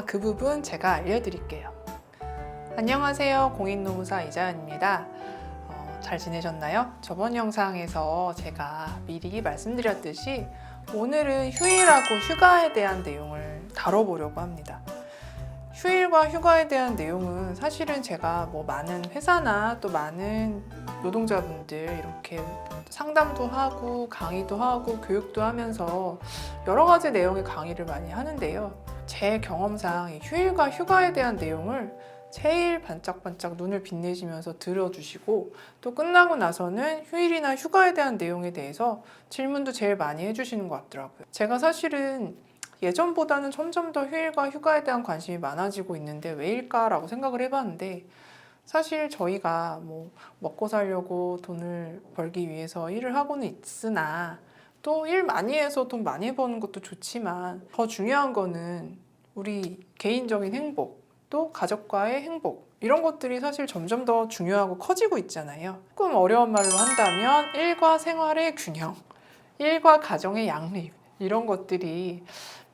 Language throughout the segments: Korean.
그 부분 제가 알려드릴게요. 안녕하세요. 공인노무사 이자연입니다. 잘 지내셨나요? 저번 영상에서 제가 미리 말씀드렸듯이 오늘은 휴일하고 휴가에 대한 내용을 다뤄보려고 합니다. 휴일과 휴가에 대한 내용은 사실은 제가 많은 회사나 또 많은 노동자분들 이렇게 상담도 하고 강의도 하고 교육도 하면서 여러 가지 내용의 강의를 많이 하는데요. 제 경험상 이 휴일과 휴가에 대한 내용을 제일 반짝반짝 눈을 빛내시면서 들어주시고 또 끝나고 나서는 휴일이나 휴가에 대한 내용에 대해서 질문도 제일 많이 해주시는 것 같더라고요. 제가 사실은 예전보다는 점점 더 휴일과 휴가에 대한 관심이 많아지고 있는데 왜일까라고 생각을 해봤는데 사실 저희가 먹고 살려고 돈을 벌기 위해서 일을 하고는 있으나 또 일 많이 해서 돈 많이 버는 것도 좋지만 더 중요한 거는 우리 개인적인 행복 또 가족과의 행복 이런 것들이 사실 점점 더 중요하고 커지고 있잖아요. 조금 어려운 말로 한다면 일과 생활의 균형, 일과 가정의 양립 이런 것들이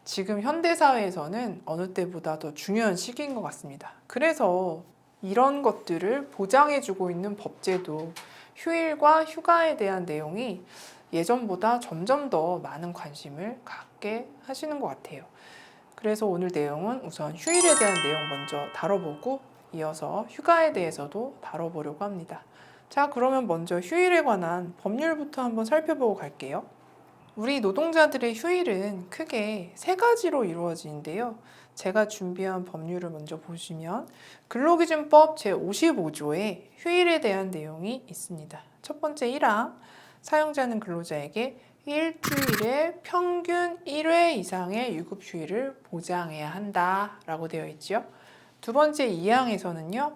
지금 현대사회에서는 어느 때보다 더 중요한 시기인 것 같습니다. 그래서 이런 것들을 보장해주고 있는 법제도 휴일과 휴가에 대한 내용이 예전보다 점점 더 많은 관심을 갖게 하시는 것 같아요. 그래서 오늘 내용은 우선 휴일에 대한 내용 먼저 다뤄보고 이어서 휴가에 대해서도 다뤄보려고 합니다. 자, 그러면 먼저 휴일에 관한 법률부터 한번 살펴보고 갈게요. 우리 노동자들의 휴일은 크게 세 가지로 이루어지는데요. 제가 준비한 법률을 먼저 보시면 근로기준법 제55조에 휴일에 대한 내용이 있습니다. 첫 번째 1항, 사용자는 근로자에게 일주일에 평균 1회 이상의 유급휴일을 보장해야 한다라고 되어 있죠. 두 번째 2항에서는요.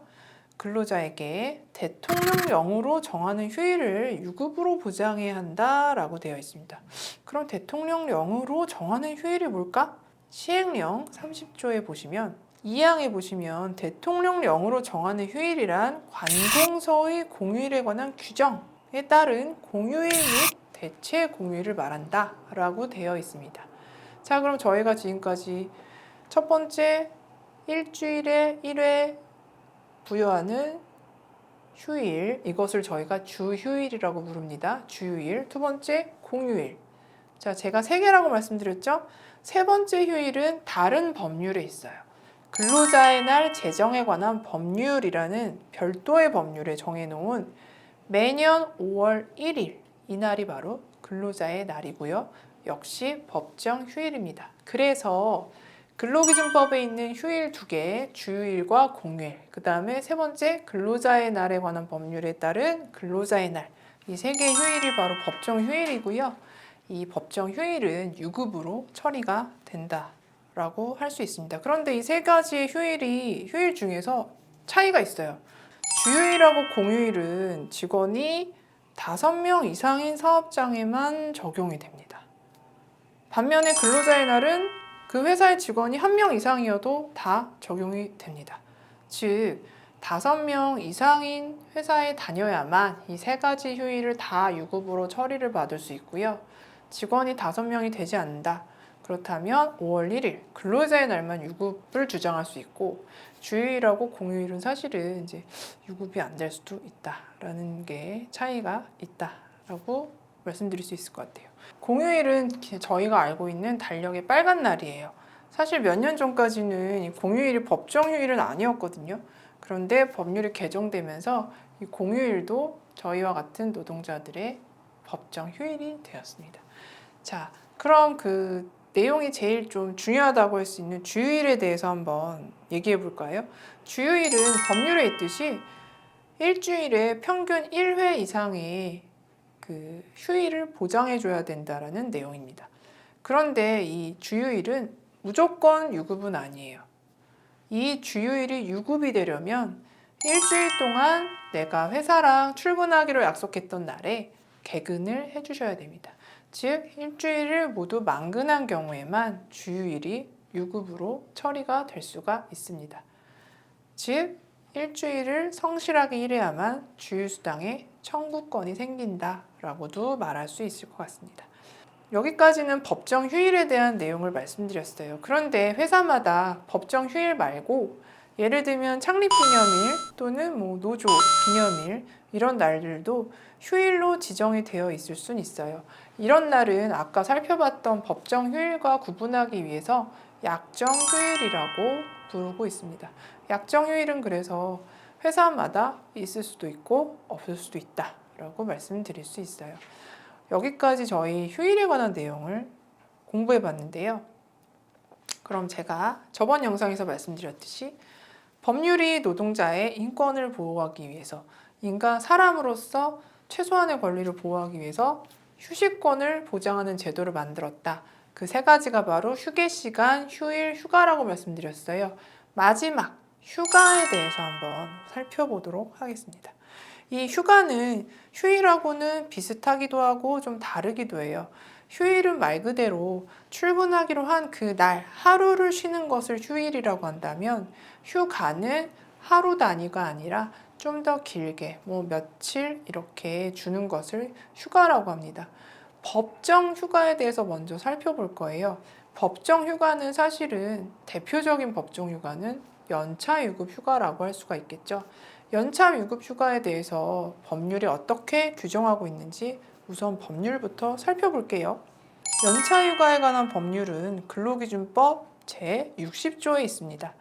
근로자에게 대통령령으로 정하는 휴일을 유급으로 보장해야 한다라고 되어 있습니다. 그럼 대통령령으로 정하는 휴일이 뭘까? 시행령 30조에 보시면 2항에 보시면 대통령령으로 정하는 휴일이란 관공서의 공휴일에 관한 규정에 따른 공휴일 및 대체 공휴일을 말한다 라고 되어 있습니다. 자, 그럼 저희가 지금까지 첫 번째 일주일에 1회 부여하는 휴일, 이것을 저희가 주휴일이라고 부릅니다. 주휴일. 두 번째 공휴일. 자, 제가 세 개라고 말씀드렸죠? 세 번째 휴일은 다른 법률에 있어요. 근로자의 날 제정에 관한 법률이라는 별도의 법률에 정해놓은 매년 5월 1일 이 날이 바로 근로자의 날이고요. 역시 법정 휴일입니다. 그래서 근로기준법에 있는 휴일 2개, 주휴일과 공휴일, 그 다음에 세 번째 근로자의 날에 관한 법률에 따른 근로자의 날, 이 세 개의 휴일이 바로 법정 휴일이고요. 이 법정 휴일은 유급으로 처리가 된다라고 할 수 있습니다. 그런데 이 세 가지의 휴일 중에서 차이가 있어요. 주휴일하고 공휴일은 직원이 5명 이상인 사업장에만 적용이 됩니다. 반면에 근로자의 날은 그 회사의 직원이 1명 이상이어도 다 적용이 됩니다. 즉, 5명 이상인 회사에 다녀야만 이 세 가지 휴일을 다 유급으로 처리를 받을 수 있고요. 직원이 5명이 되지 않는다. 그렇다면 5월 1일 근로자의 날만 유급을 주장할 수 있고 주휴일하고 공휴일은 사실은 이제 유급이 안 될 수도 있다라는 게 차이가 있다라고 말씀드릴 수 있을 것 같아요. 공휴일은 저희가 알고 있는 달력의 빨간 날이에요. 사실 몇 년 전까지는 이 공휴일이 법정 휴일은 아니었거든요. 그런데 법률이 개정되면서 이 공휴일도 저희와 같은 노동자들의 법정 휴일이 되었습니다. 자, 그럼 그 내용이 제일 좀 중요하다고 할 수 있는 주휴일에 대해서 한번 얘기해 볼까요? 주휴일은 법률에 있듯이 일주일에 평균 1회 이상의 그 휴일을 보장해 줘야 된다라는 내용입니다. 그런데 이 주휴일은 무조건 유급은 아니에요. 이 주휴일이 유급이 되려면 일주일 동안 내가 회사랑 출근하기로 약속했던 날에 개근을 해주셔야 됩니다. 즉, 일주일을 모두 만근한 경우에만 주휴일이 유급으로 처리가 될 수가 있습니다. 즉, 일주일을 성실하게 일해야만 주휴수당의 청구권이 생긴다라고도 말할 수 있을 것 같습니다. 여기까지는 법정 휴일에 대한 내용을 말씀드렸어요. 그런데 회사마다 법정 휴일 말고 예를 들면 창립기념일 또는 노조 기념일 이런 날들도 휴일로 지정이 되어 있을 수는 있어요. 이런 날은 아까 살펴봤던 법정 휴일과 구분하기 위해서 약정 휴일이라고 부르고 있습니다. 약정 휴일은 그래서 회사마다 있을 수도 있고 없을 수도 있다라고 말씀드릴 수 있어요. 여기까지 저희 휴일에 관한 내용을 공부해 봤는데요. 그럼 제가 저번 영상에서 말씀드렸듯이 법률이 노동자의 인권을 보호하기 위해서 사람으로서 최소한의 권리를 보호하기 위해서 휴식권을 보장하는 제도를 만들었다. 그 세 가지가 바로 휴게 시간, 휴일, 휴가라고 말씀드렸어요. 마지막 휴가에 대해서 한번 살펴보도록 하겠습니다. 이 휴가는 휴일하고는 비슷하기도 하고 좀 다르기도 해요. 휴일은 말 그대로 출근하기로 한 그 날 하루를 쉬는 것을 휴일이라고 한다면 휴가는 하루 단위가 아니라 좀 더 길게 며칠 이렇게 주는 것을 휴가라고 합니다. 법정 휴가에 대해서 먼저 살펴볼 거예요. 법정 휴가는 사실은 대표적인 법정 휴가는 연차 유급 휴가라고 할 수가 있겠죠. 연차 유급 휴가에 대해서 법률이 어떻게 규정하고 있는지 우선 법률부터 살펴볼게요. 연차 휴가에 관한 법률은 근로기준법 제60조에 있습니다.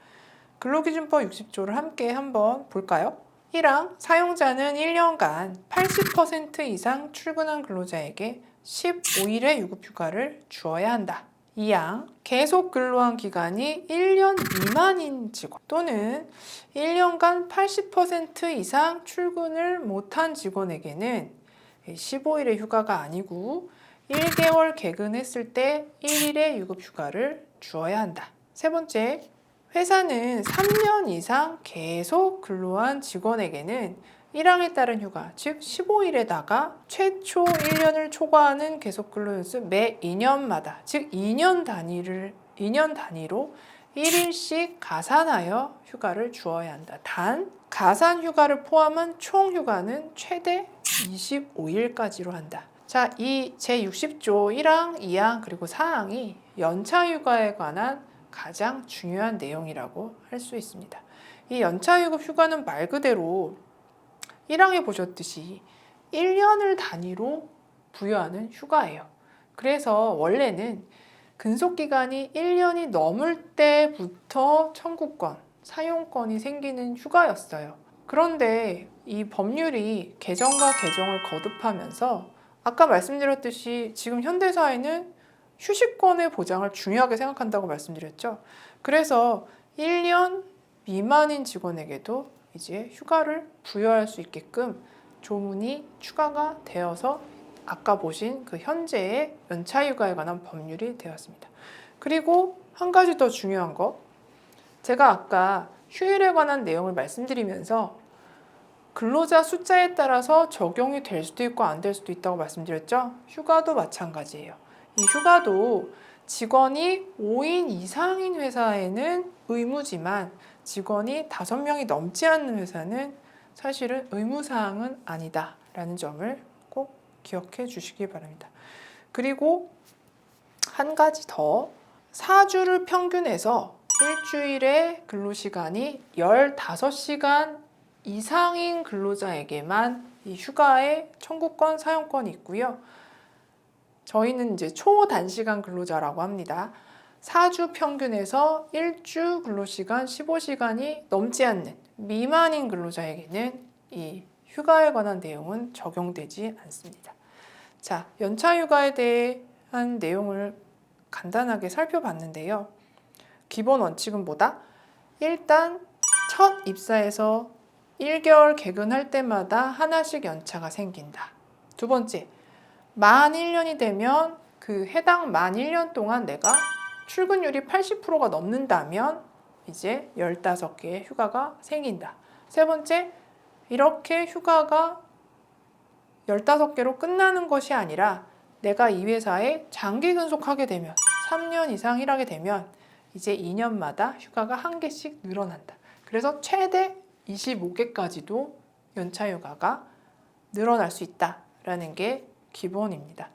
근로기준법 60조를 함께 한번 볼까요? 1항 사용자는 1년간 80% 이상 출근한 근로자에게 15일의 유급휴가를 주어야 한다. 2항 계속 근로한 기간이 1년 미만인 직원 또는 1년간 80% 이상 출근을 못한 직원에게는 15일의 휴가가 아니고 1개월 개근했을 때 1일의 유급휴가를 주어야 한다. 세 번째, 회사는 3년 이상 계속 근로한 직원에게는 1항에 따른 휴가, 즉 15일에다가 최초 1년을 초과하는 계속 근로연수 매 2년마다, 즉 2년 단위로 1일씩 가산하여 휴가를 주어야 한다. 단, 가산 휴가를 포함한 총 휴가는 최대 25일까지로 한다. 자, 이 제60조 1항, 2항, 그리고 4항이 연차 휴가에 관한 가장 중요한 내용이라고 할 수 있습니다. 이 연차 유급 휴가는 말 그대로 1항에 보셨듯이 1년을 단위로 부여하는 휴가예요. 그래서 원래는 근속기간이 1년이 넘을 때부터 청구권, 사용권이 생기는 휴가였어요. 그런데 이 법률이 개정과 개정을 거듭하면서 아까 말씀드렸듯이 지금 현대사회는 휴식권의 보장을 중요하게 생각한다고 말씀드렸죠. 그래서 1년 미만인 직원에게도 이제 휴가를 부여할 수 있게끔 조문이 추가가 되어서 아까 보신 그 현재의 연차휴가에 관한 법률이 되었습니다. 그리고 한 가지 더 중요한 거, 제가 아까 휴일에 관한 내용을 말씀드리면서 근로자 숫자에 따라서 적용이 될 수도 있고 안 될 수도 있다고 말씀드렸죠. 휴가도 마찬가지예요. 이 휴가도 직원이 5인 이상인 회사에는 의무지만 직원이 5명이 넘지 않는 회사는 사실은 의무사항은 아니다라는 점을 꼭 기억해 주시기 바랍니다. 그리고 한 가지 더, 사주를 평균해서 일주일의 근로시간이 15시간 이상인 근로자에게만 이 휴가의 청구권, 사용권이 있고요. 저희는 이제 초단시간 근로자라고 합니다. 4주 평균에서 1주 근로시간 15시간이 넘지 않는 미만인 근로자에게는 이 휴가에 관한 내용은 적용되지 않습니다. 자, 연차휴가에 대한 내용을 간단하게 살펴봤는데요. 기본 원칙은 뭐다? 일단 첫 입사해서 1개월 개근할 때마다 하나씩 연차가 생긴다. 두 번째, 만 1년이 되면 그 해당 만 1년 동안 내가 출근율이 80%가 넘는다면 이제 15개의 휴가가 생긴다. 세 번째, 이렇게 휴가가 15개로 끝나는 것이 아니라 내가 이 회사에 장기 근속하게 되면 3년 이상 일하게 되면 이제 2년마다 휴가가 한 개씩 늘어난다. 그래서 최대 25개까지도 연차 휴가가 늘어날 수 있다라는 게 기본입니다.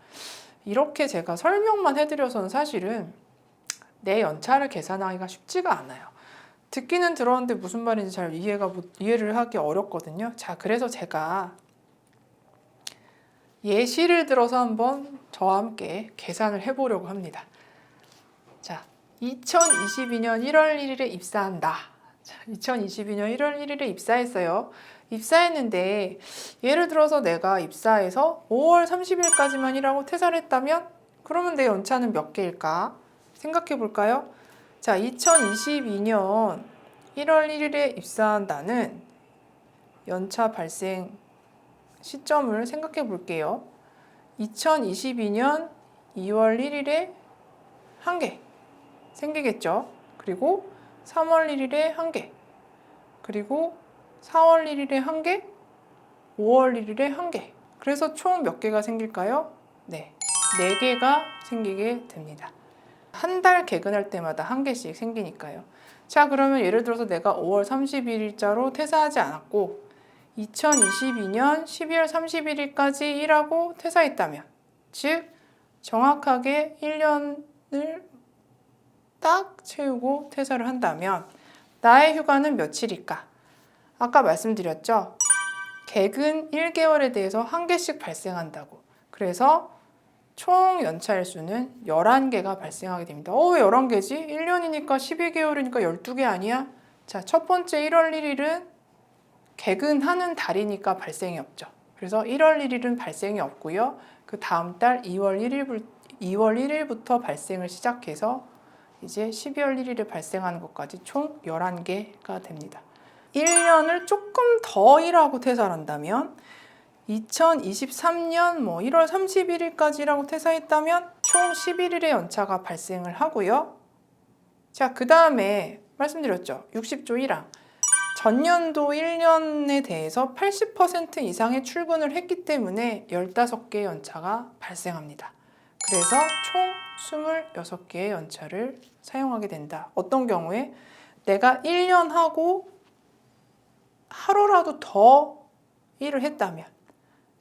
이렇게 제가 설명만 해드려서는 사실은 내 연차를 계산하기가 쉽지가 않아요. 듣기는 들었는데 무슨 말인지 잘 이해를 하기 어렵거든요. 자, 그래서 제가 예시를 들어서 한번 저와 함께 계산을 해보려고 합니다. 자, 2022년 1월 1일에 입사한다. 자, 2022년 1월 1일에 입사했어요. 입사했는데 예를 들어서 내가 입사해서 5월 30일까지만 일하고 퇴사를 했다면 그러면 내 연차는 몇 개일까? 생각해 볼까요? 자, 2022년 1월 1일에 입사한다는 연차 발생 시점을 생각해 볼게요. 2022년 2월 1일에 1개 생기겠죠. 그리고 3월 1일에 1개, 그리고 4월 1일에 1개, 5월 1일에 1개. 그래서 총 몇 개가 생길까요? 네, 4개가 생기게 됩니다. 한 달 개근할 때마다 1개씩 생기니까요. 자, 그러면 예를 들어서 내가 5월 31일자로 퇴사하지 않았고 2022년 12월 31일까지 일하고 퇴사했다면, 즉 정확하게 1년을 딱 채우고 퇴사를 한다면 나의 휴가는 며칠일까? 아까 말씀드렸죠? 개근 1개월에 대해서 1개씩 발생한다고. 그래서 총 연차일수는 11개가 발생하게 됩니다. 왜 11개지? 1년이니까 12개월이니까 12개 아니야? 자, 첫 번째 1월 1일은 개근하는 달이니까 발생이 없죠. 그래서 1월 1일은 발생이 없고요. 그 다음 달 2월 1일부터 발생을 시작해서 이제 12월 1일에 발생하는 것까지 총 11개가 됩니다. 1년을 조금 더 일하고 퇴사를 한다면 2023년 1월 31일까지 일하고 퇴사했다면 총 11일의 연차가 발생을 하고요. 자, 그 다음에 말씀드렸죠. 60조 1항. 전년도 1년에 대해서 80% 이상의 출근을 했기 때문에 15개의 연차가 발생합니다. 그래서 총 26개의 연차를 사용하게 된다. 어떤 경우에 내가 1년 하고 하루라도 더 일을 했다면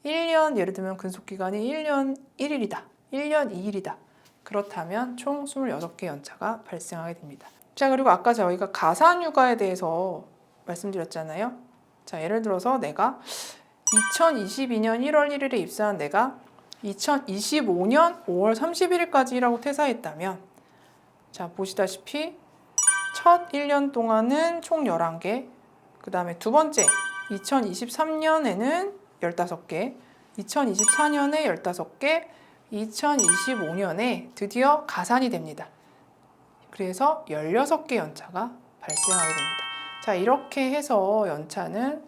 1년, 예를 들면 근속기간이 1년 1일이다. 1년 2일이다. 그렇다면 총 26개 연차가 발생하게 됩니다. 자, 그리고 아까 저희가 가산휴가에 대해서 말씀드렸잖아요. 자, 예를 들어서 내가 2022년 1월 1일에 입사한 내가 2025년 5월 31일까지 일하고 퇴사했다면, 자, 보시다시피 첫 1년 동안은 총 11개, 그 다음에 두 번째 2023년에는 15개, 2024년에 15개, 2025년에 드디어 가산이 됩니다. 그래서 16개 연차가 발생하게 됩니다. 자, 이렇게 해서 연차는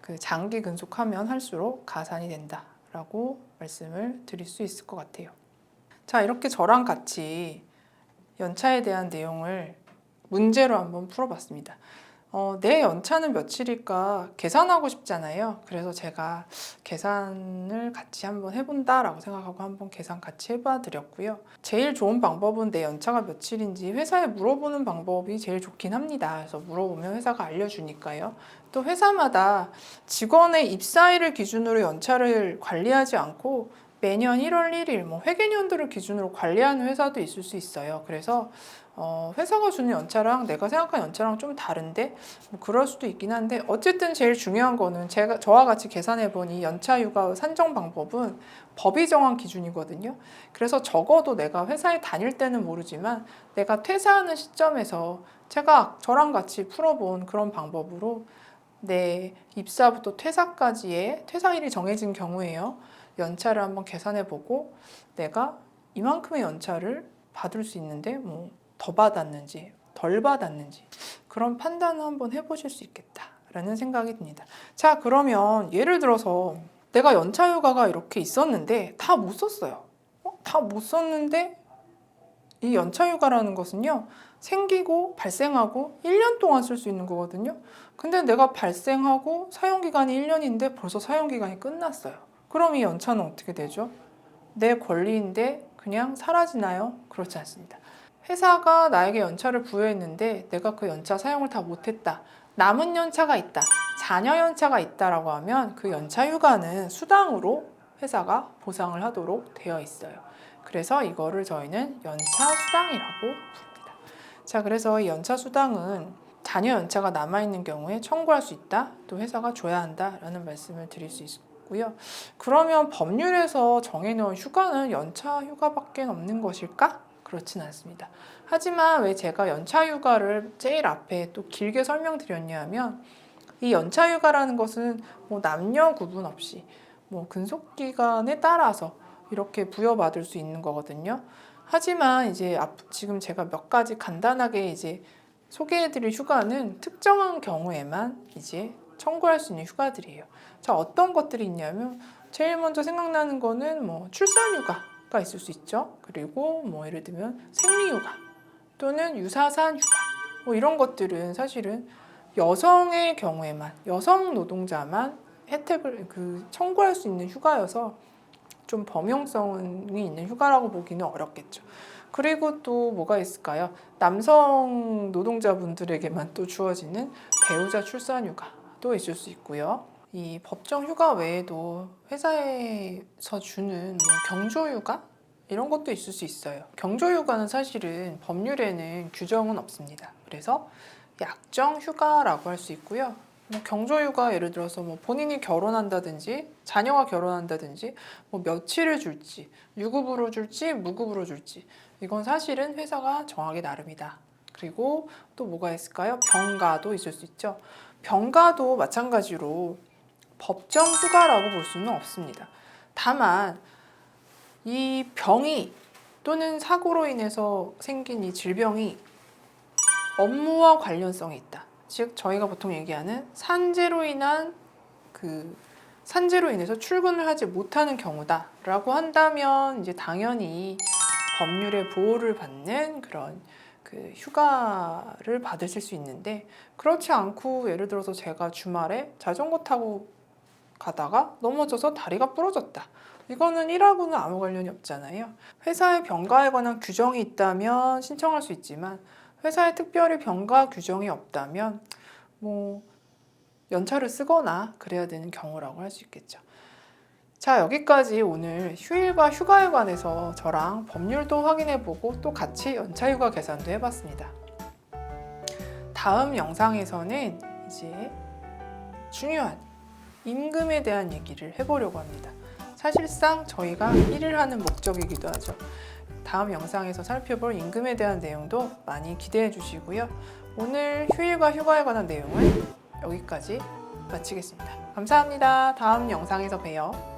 그 장기 근속하면 할수록 가산이 된다라고 말씀을 드릴 수 있을 것 같아요. 자, 이렇게 저랑 같이 연차에 대한 내용을 문제로 한번 풀어봤습니다. 내 연차는 며칠일까 계산하고 싶잖아요. 그래서 제가 계산을 같이 한번 해본다라고 생각하고 한번 계산 같이 해봐 드렸고요. 제일 좋은 방법은 내 연차가 며칠인지 회사에 물어보는 방법이 제일 좋긴 합니다. 그래서 물어보면 회사가 알려주니까요. 또 회사마다 직원의 입사일을 기준으로 연차를 관리하지 않고 매년 1월 1일, 회계연도를 기준으로 관리하는 회사도 있을 수 있어요. 그래서 회사가 주는 연차랑 내가 생각하는 연차랑 좀 다른데 그럴 수도 있긴 한데, 어쨌든 제일 중요한 거는 저와 같이 계산해보니 연차휴가 산정 방법은 법이 정한 기준이거든요. 그래서 적어도 내가 회사에 다닐 때는 모르지만 내가 퇴사하는 시점에서 저랑 같이 풀어본 그런 방법으로 내 입사부터 퇴사까지의 퇴사일이 정해진 경우에요. 연차를 한번 계산해보고 내가 이만큼의 연차를 받을 수 있는데 더 받았는지 덜 받았는지 그런 판단을 한번 해보실 수 있겠다라는 생각이 듭니다. 자, 그러면 예를 들어서 내가 연차휴가가 이렇게 있었는데 다 못 썼어요. 다 못 썼는데 이 연차휴가라는 것은요, 생기고 발생하고 1년 동안 쓸 수 있는 거거든요. 근데 내가 발생하고 사용기간이 1년인데 벌써 사용기간이 끝났어요. 그럼 이 연차는 어떻게 되죠? 내 권리인데 그냥 사라지나요? 그렇지 않습니다. 회사가 나에게 연차를 부여했는데 내가 그 연차 사용을 다 못했다. 남은 연차가 있다. 잔여 연차가 있다라고 하면 그 연차 휴가는 수당으로 회사가 보상을 하도록 되어 있어요. 그래서 이거를 저희는 연차수당이라고 부릅니다. 자, 그래서 이 연차수당은 잔여 연차가 남아있는 경우에 청구할 수 있다, 또 회사가 줘야 한다라는 말씀을 드릴 수 있고요. 그러면 법률에서 정해놓은 휴가는 연차 휴가밖에 없는 것일까? 그렇진 않습니다. 하지만 왜 제가 연차 휴가를 제일 앞에 또 길게 설명드렸냐면, 이 연차 휴가라는 것은 뭐 남녀 구분 없이 뭐 근속기간에 따라서 이렇게 부여받을 수 있는 거거든요. 하지만 이제 지금 제가 몇 가지 간단하게 이제 소개해드릴 휴가는 특정한 경우에만 이제 청구할 수 있는 휴가들이에요. 자, 어떤 것들이 있냐면 제일 먼저 생각나는 거는 뭐 출산휴가가 있을 수 있죠. 그리고 뭐 예를 들면 생리휴가 또는 유사산 휴가, 뭐 이런 것들은 사실은 여성의 경우에만, 여성 노동자만 혜택을 청구할 수 있는 휴가여서 좀 범용성이 있는 휴가라고 보기는 어렵겠죠. 그리고 또 뭐가 있을까요? 남성 노동자분들에게만 또 주어지는 배우자 출산 휴가도 있을 수 있고요. 이 법정 휴가 외에도 회사에서 주는 뭐 경조 휴가 이런 것도 있을 수 있어요. 경조 휴가는 사실은 법률에는 규정은 없습니다. 그래서 약정 휴가라고 할 수 있고요. 뭐 경조휴가 예를 들어서 뭐 본인이 결혼한다든지 자녀가 결혼한다든지 뭐 며칠을 줄지, 유급으로 줄지 무급으로 줄지, 이건 사실은 회사가 정하기 나름이다. 그리고 또 뭐가 있을까요? 병가도 있을 수 있죠. 병가도 마찬가지로 법정 휴가라고 볼 수는 없습니다. 다만 이 병이 또는 사고로 인해서 생긴 이 질병이 업무와 관련성이 있다. 즉 저희가 보통 얘기하는 산재로 인해서 출근을 하지 못하는 경우다라고 한다면 이제 당연히 법률의 보호를 받는 그런 휴가를 받으실 수 있는데, 그렇지 않고 예를 들어서 제가 주말에 자전거 타고 가다가 넘어져서 다리가 부러졌다. 이거는 일하고는 아무 관련이 없잖아요. 회사의 병가에 관한 규정이 있다면 신청할 수 있지만 회사에 특별히 병가 규정이 없다면 뭐 연차를 쓰거나 그래야 되는 경우라고 할 수 있겠죠. 자, 여기까지 오늘 휴일과 휴가에 관해서 저랑 법률도 확인해보고 또 같이 연차휴가 계산도 해봤습니다. 다음 영상에서는 이제 중요한 임금에 대한 얘기를 해보려고 합니다. 사실상 저희가 일을 하는 목적이기도 하죠. 다음 영상에서 살펴볼 임금에 대한 내용도 많이 기대해 주시고요. 오늘 휴일과 휴가에 관한 내용은 여기까지 마치겠습니다. 감사합니다. 다음 영상에서 봬요.